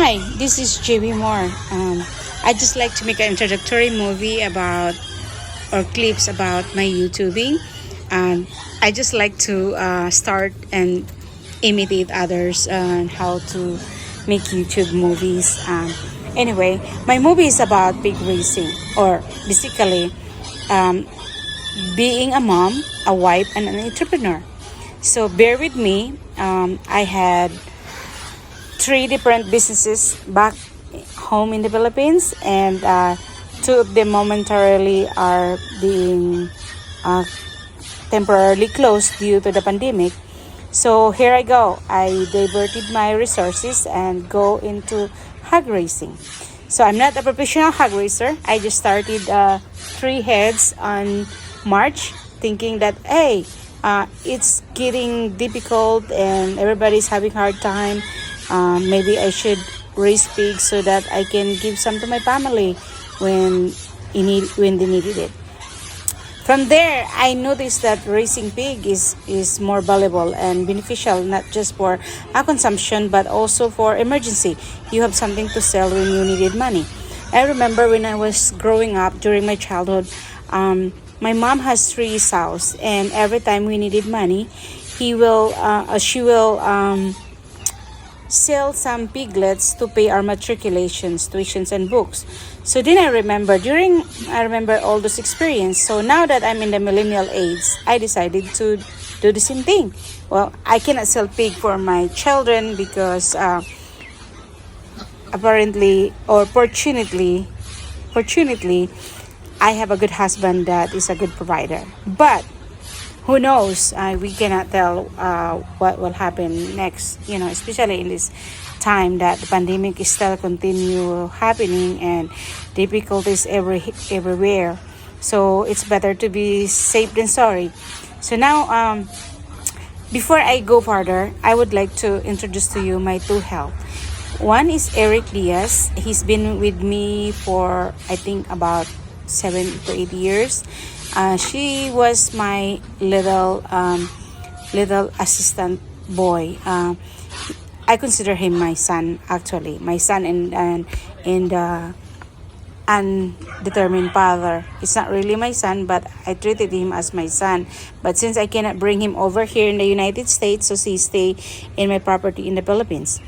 Hi, this is JB Moore. I just like to make an introductory movie about or clips about my YouTubing. I just like to start and imitate others on how to make YouTube movies. Anyway, my movie is about pig racing, or basically um, being a mom, a wife, and an entrepreneur. So bear with me. I had three different businesses back home in the Philippines, and two of them momentarily are being uh, temporarily closed due to the pandemic. So here I go. I diverted my resources and go into hog racing. So I'm not a professional hog racer. I just started three heads on March, thinking that it's getting difficult and everybody's having hard time. Maybe I should raise pigs so that I can give some to my family when when they needed it. From there, I noticed that raising pig is more valuable and beneficial, not just for a consumption but also for emergency. You have something to sell when you needed money. I remember when I was growing up during my childhood, my mom has three sows, and every time we needed money, she will sell some piglets to pay our matriculations, tuitions, and books. So then I remember all those experience. So now that I'm in the millennial age, I decided to do the same thing. Well, I cannot sell pig for my children because apparently or fortunately, I have a good husband that is a good provider. But who knows? We cannot tell what will happen next. Especially in this time that the pandemic is still continue happening and difficulties everywhere. So it's better to be safe than sorry. So now, before I go further, I would like to introduce to you my two help. One is Eric Diaz. He's been with me for I think about 7 to 8 years. She was my little assistant boy. I consider him my son, actually, my son and undetermined father. It's not really my son, but I treated him as my son. But since I cannot bring him over here in the United States, so he stay in my property in the Philippines.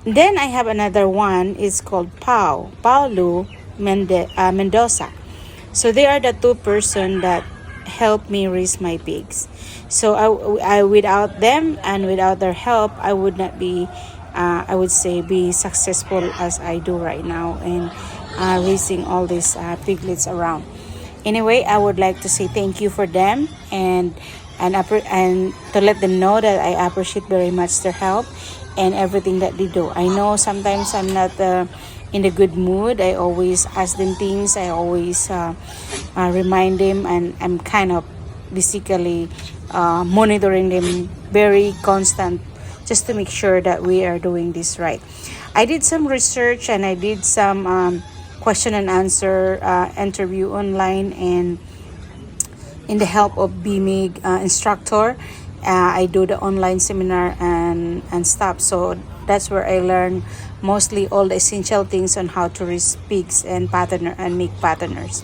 Then I have another one. It's called Paulo Mendoza. So they are the two person that help me raise my pigs. So I without them and without their help, I would not be, I would say, be successful as I do right now in raising all these piglets around. Anyway, I would like to say thank you for them and to let them know that I appreciate very much their help and everything that they do. I know sometimes I'm not in a good mood. I always ask them things. I always remind them, and I'm kind of basically monitoring them very constant just to make sure that we are doing this right. I did some research and I did some question and answer interview online, and in the help of BMIG instructor, I do the online seminar and stuff. So that's where I learn mostly all the essential things on how to raise pigs and make patterners.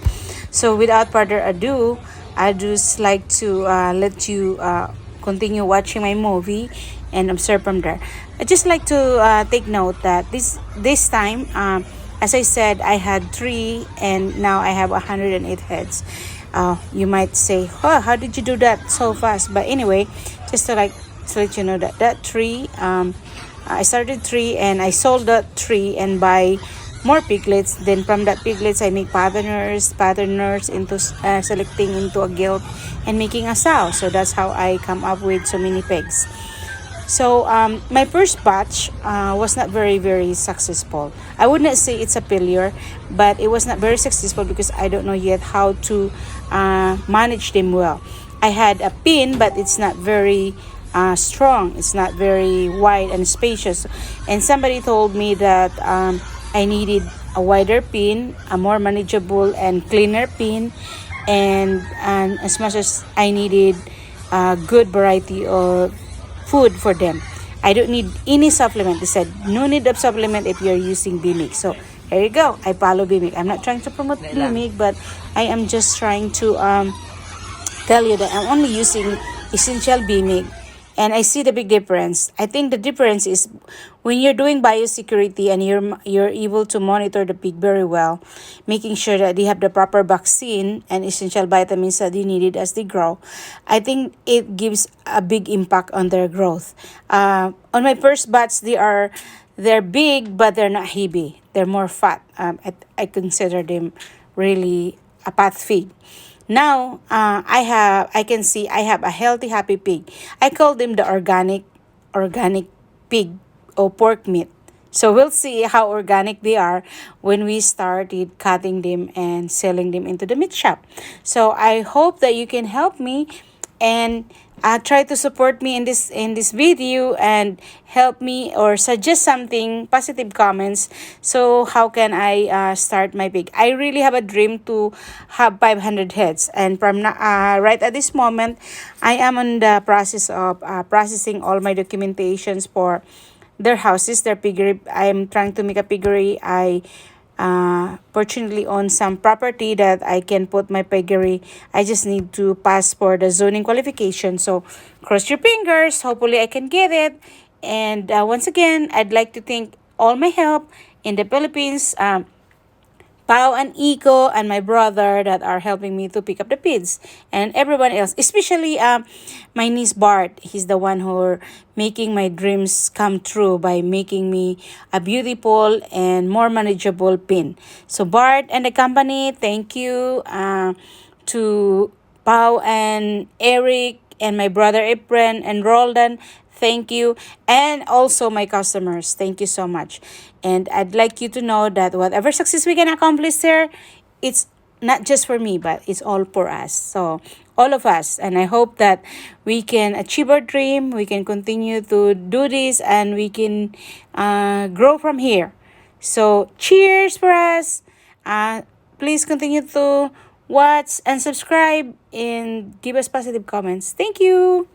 So without further ado, I just like to let you continue watching my movie and observe from there. I just like to take note that this time, as I said, I had three and now I have 108 heads. You might say, oh, how did you do that so fast? But anyway, just to let you know that tree, I started three and I sold that tree and buy more piglets. Then from that piglets, I make patterners into selecting into a gilt and making a sow. So that's how I come up with so many pigs. So my first batch was not very, very successful. I would not say it's a failure, but it was not very successful because I don't know yet how to manage them well. I had a pin, but it's not very strong. It's not very wide and spacious. And somebody told me that I needed a wider pin, a more manageable and cleaner pin, and as much as I needed a good variety of food for them. I don't need any supplement. They said no need of supplement if you're using BMIG. So here you go. I follow BMIG. I'm not trying to promote BMIG, but I am just trying to tell you that I'm only using essential BMIG, and I see the big difference. I think the difference is when you're doing biosecurity and you're able to monitor the pig very well, making sure that they have the proper vaccine and essential vitamins that they needed as they grow. I think it gives a big impact on their growth. On my first batch, they're big, but they're not heavy. They're more fat. I consider them really a path feed. Now, I can see I have a healthy, happy pig. I call them the organic pig or pork meat. So we'll see how organic they are when we started cutting them and selling them into the meat shop. So I hope that you can help me and try to support me in this video and help me or suggest something positive comments. So how can I start my pig? I really have a dream to have 500 heads, and right at this moment I am in the process of processing all my documentations for their houses, their piggery. I am trying to make a piggery. I fortunately own some property that I can put my piggery. I just need to pass for the zoning qualification. So cross your fingers. Hopefully I can get it. And once again, I'd like to thank all my help in the Philippines. Pao and Iko and my brother that are helping me to pick up the pigs, and everyone else, especially my niece Bart. He's the one who are making my dreams come true by making me a beautiful and more manageable pin. So Bart and the company, thank you to Pao and Eric and my brother Efren and Roldan. Thank you. And also my customers. Thank you so much. And I'd like you to know that whatever success we can accomplish there, it's not just for me, but it's all for us. So all of us. And I hope that we can achieve our dream. We can continue to do this and we can grow from here. So cheers for us. Please continue to watch and subscribe and give us positive comments. Thank you.